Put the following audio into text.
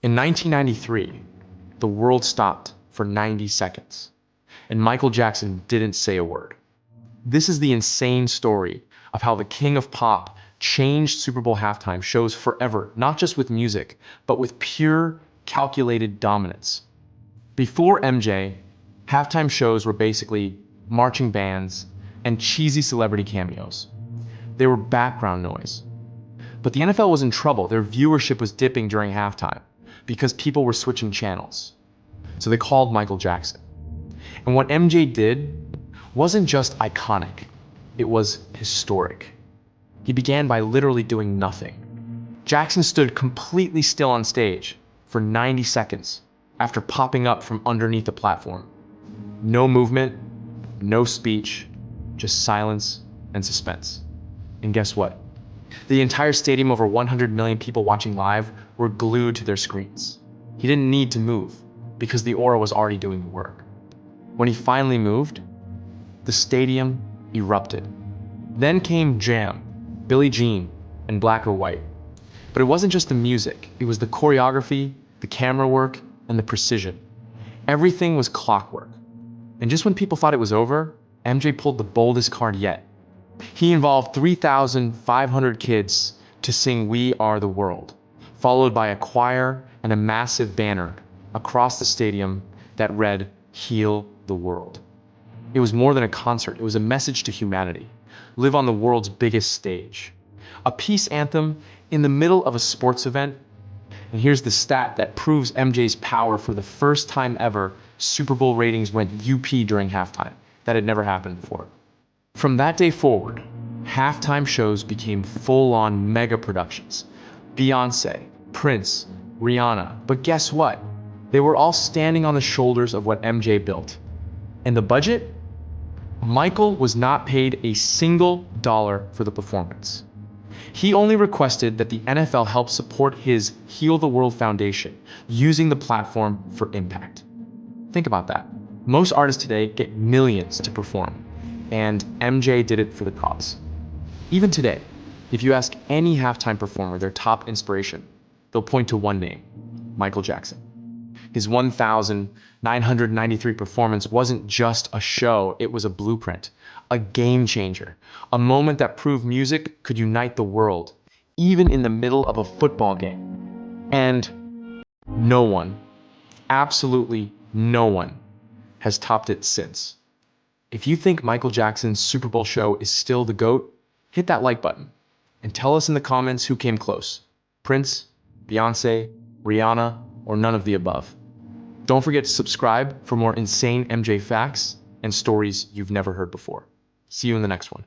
In 1993, the world stopped for 90 seconds, and Michael Jackson didn't say a word. This is the insane story of how the king of pop changed Super Bowl halftime shows forever, not just with music, but with pure, calculated dominance. Before MJ, halftime shows were basically marching bands and cheesy celebrity cameos. They were background noise. But the NFL was in trouble. Their viewership was dipping during halftime because people were switching channels. So they called Michael Jackson. And what MJ did wasn't just iconic, it was historic. He began by literally doing nothing. Jackson stood completely still on stage for 90 seconds after popping up from underneath the platform. No movement, no speech, just silence and suspense. And guess what? The entire stadium, over 100 million people watching live, were glued to their screens. He didn't need to move because the aura was already doing the work. When he finally moved, the stadium erupted. Then came Jam, Billie Jean, and Black or White. But it wasn't just the music, it was the choreography, the camera work, and the precision. Everything was clockwork. And just when people thought it was over, MJ pulled the boldest card yet. He involved 3,500 kids to sing "We Are the World," followed by a choir and a massive banner across the stadium that read, "Heal the World." It was more than a concert, it was a message to humanity. Live on the world's biggest stage. A peace anthem in the middle of a sports event. And here's the stat that proves MJ's power. For the first time ever, Super Bowl ratings went UP during halftime. That had never happened before. From that day forward, halftime shows became full-on mega productions. Beyoncé, Prince, Rihanna. But guess what? They were all standing on the shoulders of what MJ built. And the budget? Michael was not paid a single dollar for the performance. He only requested that the NFL help support his Heal the World Foundation, using the platform for impact. Think about that. Most artists today get millions to perform, and MJ did it for the cause. Even today, if you ask any halftime performer their top inspiration, they'll point to one name: Michael Jackson. His 1,993 performance wasn't just a show, it was a blueprint, a game changer, a moment that proved music could unite the world, even in the middle of a football game. And no one, absolutely no one, has topped it since. If you think Michael Jackson's Super Bowl show is still the GOAT, hit that like button and tell us in the comments who came close: Prince, Beyoncé, Rihanna, or none of the above. Don't forget to subscribe for more insane MJ facts and stories you've never heard before. See you in the next one.